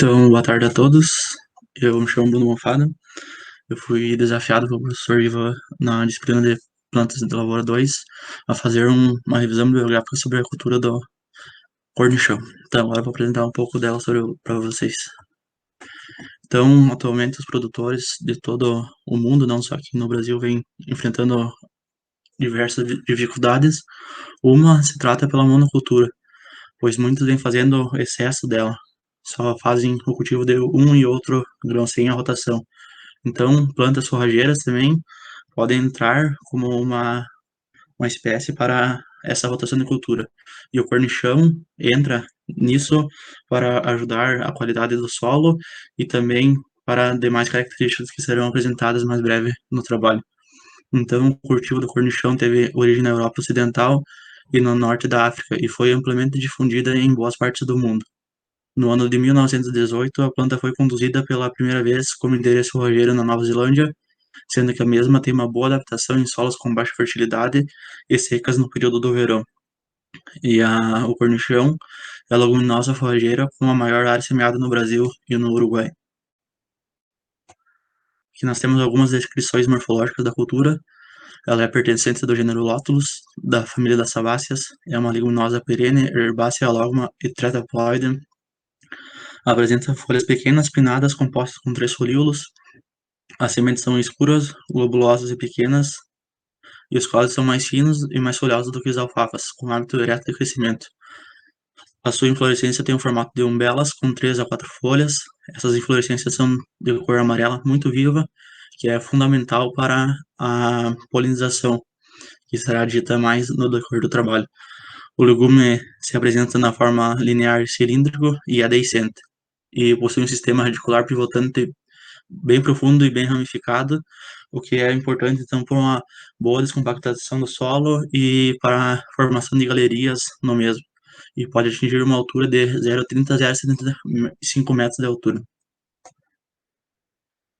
Então, boa tarde a todos. Eu me chamo Bruno Monfada. Eu fui desafiado pelo professor Ivan na disciplina de Plantas de Lavoura 2 a fazer uma revisão bibliográfica sobre a cultura do cornichão. Então, agora eu vou apresentar um pouco dela para vocês. Então, atualmente, os produtores de todo o mundo, não só aqui no Brasil, vêm enfrentando diversas dificuldades. Uma se trata pela monocultura, pois muitos vêm fazendo excesso dela. Só fazem o cultivo de um e outro grão sem a rotação. Então, plantas forrageiras também podem entrar como uma espécie para essa rotação de cultura. E o cornichão entra nisso para ajudar a qualidade do solo e também para demais características que serão apresentadas mais breve no trabalho. Então, o cultivo do cornichão teve origem na Europa Ocidental e no norte da África e foi amplamente difundida em boas partes do mundo. No ano de 1918, a planta foi conduzida pela primeira vez como endereço forrageiro na Nova Zelândia, sendo que a mesma tem uma boa adaptação em solos com baixa fertilidade e secas no período do verão. O cornichão é a leguminosa forrageira com a maior área semeada no Brasil e no Uruguai. Aqui nós temos algumas descrições morfológicas da cultura. Ela é pertencente do gênero Lótulus, da família das sabáceas. É uma leguminosa perene, herbácea, alógama e tetraploide. Apresenta folhas pequenas, pinnadas, compostas com 3 folíolos. As sementes são escuras, globulosas e pequenas, e os caules são mais finos e mais folhosos do que as alfafas, com hábito ereto de crescimento. A sua inflorescência tem o formato de umbelas, com 3 a 4 folhas. Essas inflorescências são de cor amarela muito viva, que é fundamental para a polinização, que será dita mais no decorrer do trabalho. O legume se apresenta na forma linear cilíndrico e é deiscente, e possui um sistema radicular pivotante bem profundo e bem ramificado, o que é importante então para uma boa descompactação do solo e para a formação de galerias no mesmo. E pode atingir uma altura de 0,30 a 0,75 metros de altura.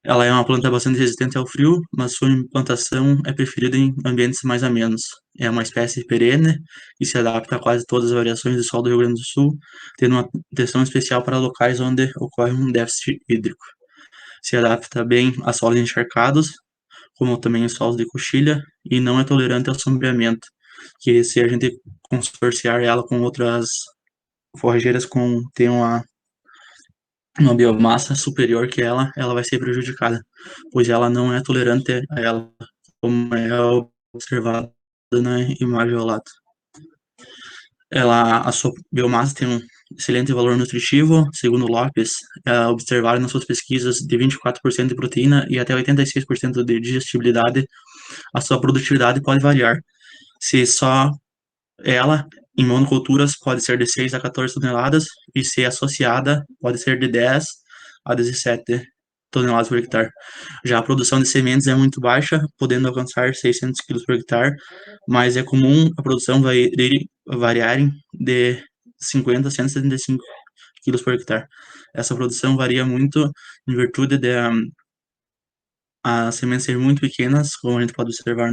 Ela é uma planta bastante resistente ao frio, mas sua implantação é preferida em ambientes mais amenos. É uma espécie perene e se adapta a quase todas as variações do solo do Rio Grande do Sul, tendo uma atenção especial para locais onde ocorre um déficit hídrico. Se adapta bem a solos encharcados, como também os solos de coxilha, e não é tolerante ao sombreamento, que se a gente consorciar ela com outras forrageiras tem uma biomassa superior que ela vai ser prejudicada, pois ela não é tolerante a ela, como é observado na imagem ao lado. A sua biomassa tem um excelente valor nutritivo, segundo Lopes, observaram nas suas pesquisas de 24% de proteína e até 86% de digestibilidade. A sua produtividade pode variar. Se só ela, em monoculturas, pode ser de 6 a 14 toneladas, e se associada, pode ser de 10 a 17 toneladas por hectare. Já a produção de sementes é muito baixa, podendo alcançar 600 quilos por hectare, mas é comum a produção variar de 50 a 175 quilos por hectare. Essa produção varia muito em virtude de as sementes serem muito pequenas, como a gente pode observar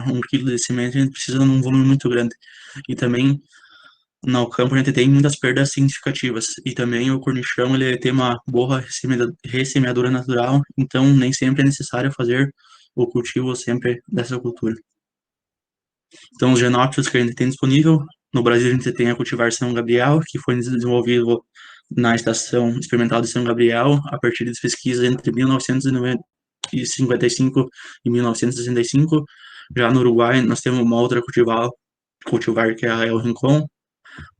um quilo de semente, a gente precisa de um volume muito grande. E também no campo a gente tem muitas perdas significativas. E também o cornichão ele tem uma boa ressemeadura natural, então nem sempre é necessário fazer o cultivo sempre dessa cultura. Então os genótipos que a gente tem disponível, no Brasil a gente tem a cultivar São Gabriel, que foi desenvolvido na Estação Experimental de São Gabriel, a partir de pesquisas entre 1955 e 1965. Já no Uruguai, nós temos uma outra cultivar que é a El Rincón,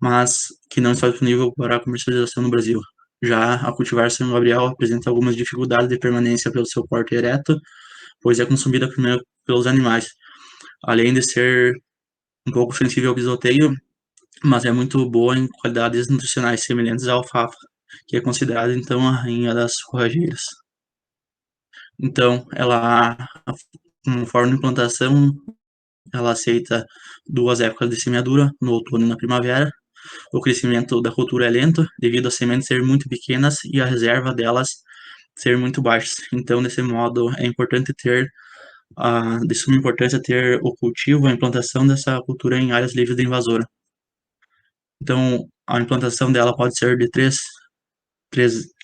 mas que não está disponível para comercialização no Brasil. Já a cultivar São Gabriel apresenta algumas dificuldades de permanência pelo seu porte ereto, pois é consumida primeiro pelos animais, além de ser um pouco sensível ao pisoteio, mas é muito boa em qualidades nutricionais semelhantes à alfafa, que é considerada então a rainha das forrageiras. Então, conforme a implantação, ela aceita 2 épocas de semeadura, no outono e na primavera. O crescimento da cultura é lento, devido às sementes serem muito pequenas e a reserva delas ser muito baixa. Então, desse modo, é importante de suma importância ter o cultivo, a implantação dessa cultura em áreas livres de invasora. Então, a implantação dela pode ser de três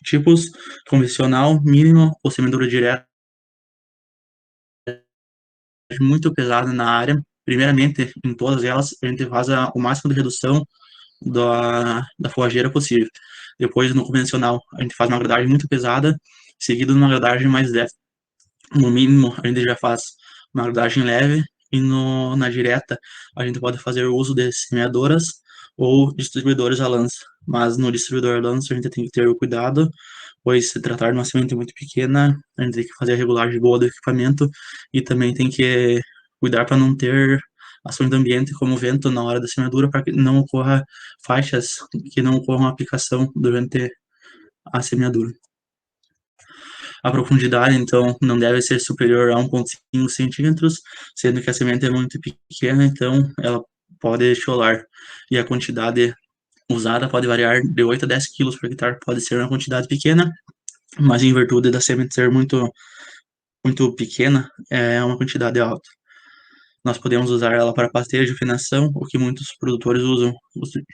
tipos: convencional, mínimo ou semeadura direta muito pesada na área. Primeiramente, em todas elas, a gente faz o máximo de redução da forrageira possível. Depois, no convencional, a gente faz uma gradagem muito pesada, seguido de uma gradagem mais leve. No mínimo, a gente já faz uma gradagem leve, e na direta, a gente pode fazer o uso de semeadoras ou distribuidores a lança. Mas no distribuidor a lança, a gente tem que ter o cuidado, pois se tratar de uma semente muito pequena, a gente tem que fazer a regulagem boa do equipamento e também tem que cuidar para não ter ações do ambiente como vento na hora da semeadura, para que não ocorra faixas, que não ocorra uma aplicação durante a semeadura. A profundidade, então, não deve ser superior a 1,5 centímetros, sendo que a semente é muito pequena, então ela pode cholar. E a quantidade usada pode variar de 8 a 10 quilos por hectare, pode ser uma quantidade pequena, mas em virtude da semente ser muito pequena, é uma quantidade alta. Nós podemos usar ela para pastejo e finação, o que muitos produtores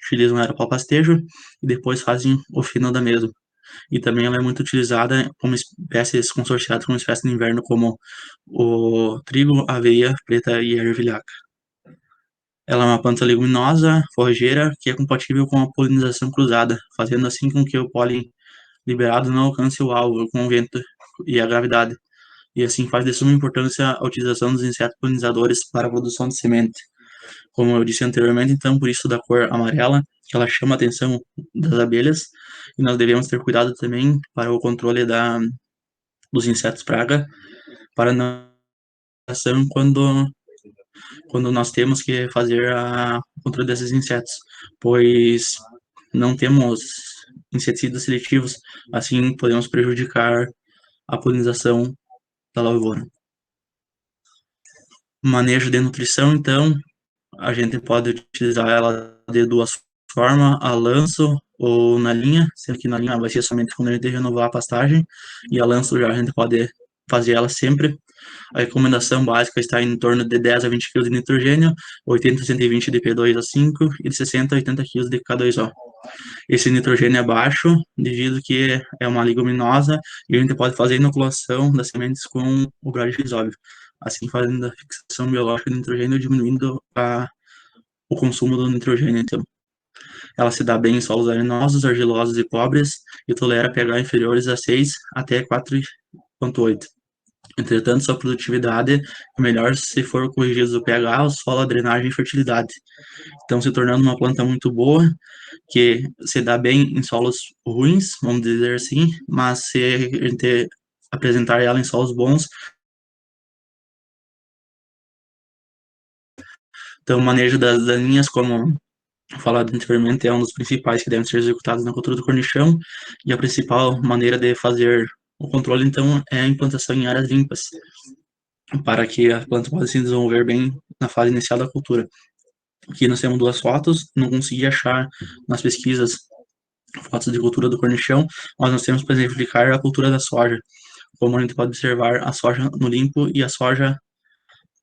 utilizam ela para pastejo e depois fazem o fino da mesma. E também ela é muito utilizada como espécies consorciadas como espécies de inverno, como o trigo, aveia preta e ervilhaca. Ela é uma planta leguminosa, forrageira, que é compatível com a polinização cruzada, fazendo assim com que o pólen liberado não alcance o alvo com o vento e a gravidade. E assim faz de suma importância a utilização dos insetos polinizadores para a produção de semente. Como eu disse anteriormente, então, por isso da cor amarela, que ela chama a atenção das abelhas, e nós devemos ter cuidado também para o controle dos insetos praga, para não ação quando nós temos que fazer o controle desses insetos, pois não temos inseticidas seletivos, assim podemos prejudicar a polinização da lavoura. Manejo de nutrição, então, a gente pode utilizar ela de duas formas, a lanço ou na linha, sendo que na linha vai ser somente quando a gente renovar a pastagem, e a lanço já a gente pode fazer ela sempre. A recomendação básica está em torno de 10 a 20 kg de nitrogênio, 80 a 120 de P2O5 e de 60 a 80 kg de K2O. Esse nitrogênio é baixo, devido que é uma leguminosa, e a gente pode fazer a inoculação das sementes com o bradisóbio, assim fazendo a fixação biológica do nitrogênio, diminuindo o consumo do nitrogênio, então. Ela se dá bem em solos arenosos, argilosos e pobres, e tolera pH inferiores a 6 até 4,8. Entretanto, sua produtividade é melhor se for corrigido o pH, o solo, a drenagem e fertilidade. Então, se tornando uma planta muito boa, que se dá bem em solos ruins, vamos dizer assim, mas se a gente apresentar ela em solos bons, então o manejo das daninhas, como falado anteriormente, é um dos principais que devem ser executados na cultura do cornichão, e a principal maneira de fazer o controle, então, é a implantação em áreas limpas, para que a planta possa se desenvolver bem na fase inicial da cultura. Aqui nós temos duas fotos, não consegui achar nas pesquisas fotos de cultura do cornichão, mas nós temos para exemplificar a cultura da soja, como a gente pode observar a soja no limpo e a soja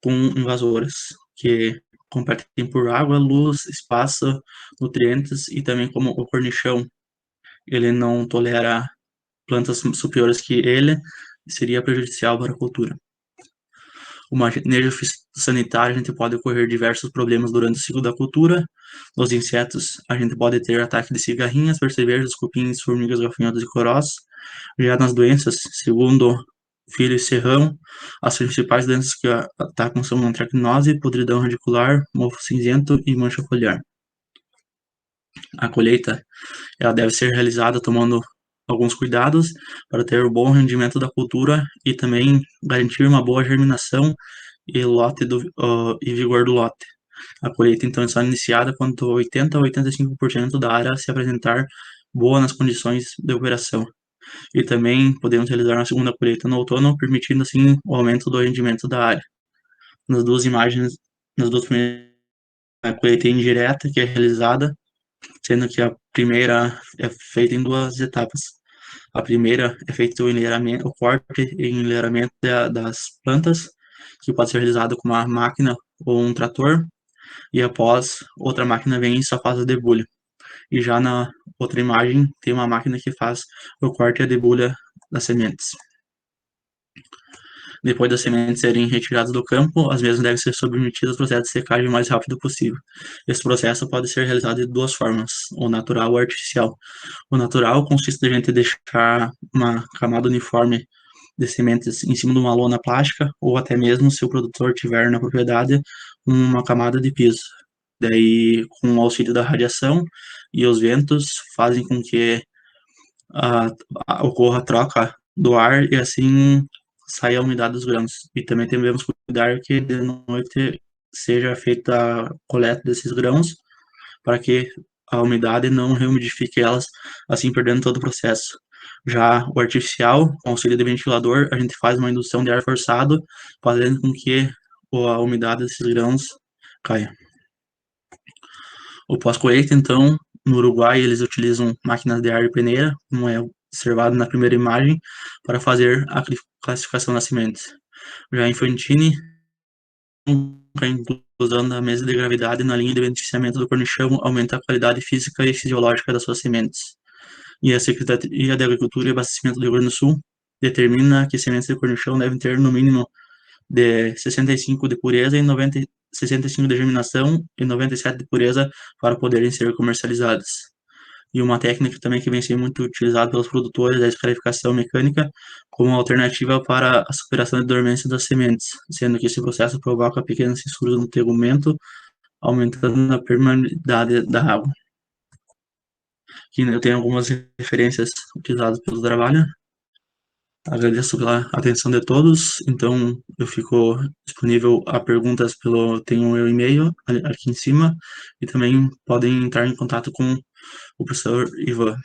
com invasoras, que competem por água, luz, espaço, nutrientes, e também como o cornichão, ele não tolera plantas superiores que ele, seria prejudicial para a cultura. O manejo sanitário, a gente pode ocorrer diversos problemas durante o ciclo da cultura. Nos insetos, a gente pode ter ataque de cigarrinhas, percevejos, cupins, formigas, gafanhotos e corós. Já nas doenças, segundo Filho e Serrão, as principais doenças que atacam são antracnose, podridão radicular, mofo cinzento e mancha foliar. A colheita, ela deve ser realizada tomando alguns cuidados para ter o bom rendimento da cultura e também garantir uma boa germinação e vigor do lote. A colheita, então, é só iniciada quando 80 a 85% da área se apresentar boa nas condições de operação. E também podemos realizar uma segunda colheita no outono, permitindo, assim, o aumento do rendimento da área. Nas duas imagens, nas duas primeiras, a colheita indireta, que é realizada, sendo que a primeira é feita em duas etapas. A primeira é feito o enleiramento, o corte e enleiramento das plantas, que pode ser realizado com uma máquina ou um trator, e após outra máquina vem e só faz a debulha. e já na outra imagem tem uma máquina que faz o corte e a debulha das sementes. Depois das sementes serem retiradas do campo, as mesmas devem ser submetidas ao processo de secagem o mais rápido possível. Esse processo pode ser realizado de duas formas, o natural ou o artificial. O natural consiste em a gente deixar uma camada uniforme de sementes em cima de uma lona plástica, ou até mesmo, se o produtor tiver na propriedade, uma camada de piso. Daí, com o auxílio da radiação e os ventos, fazem com que a, ocorra a troca do ar e assim saia a umidade dos grãos. E também devemos cuidar que de noite seja feita a coleta desses grãos para que a umidade não reumidifique elas, assim perdendo todo o processo. Já o artificial, com auxílio de ventilador, a gente faz uma indução de ar forçado, fazendo com que a umidade desses grãos caia. O pós-colheita, então, no Uruguai, eles utilizam máquinas de ar e peneira, como é observado na primeira imagem, para fazer a classificação das sementes. Já em Fantini, a inclusão da mesa de gravidade na linha de beneficiamento do cornichão aumenta a qualidade física e fisiológica das suas sementes. E a Secretaria de Agricultura e Abastecimento do Rio Grande do Sul determina que sementes de cornichão devem ter no mínimo de 65 de pureza e 65 de germinação e 97 de pureza para poderem ser comercializadas. E uma técnica também que vem sendo muito utilizada pelos produtores é a escarificação mecânica como alternativa para a superação da dormência das sementes, sendo que esse processo provoca pequenas fissuras no tegumento, aumentando a permeabilidade da água. Aqui eu tenho algumas referências utilizadas pelo trabalho. Agradeço pela atenção de todos. Então, eu fico disponível a perguntas pelo. Tenho o meu e-mail aqui em cima e também podem entrar em contato com o professor Ivan.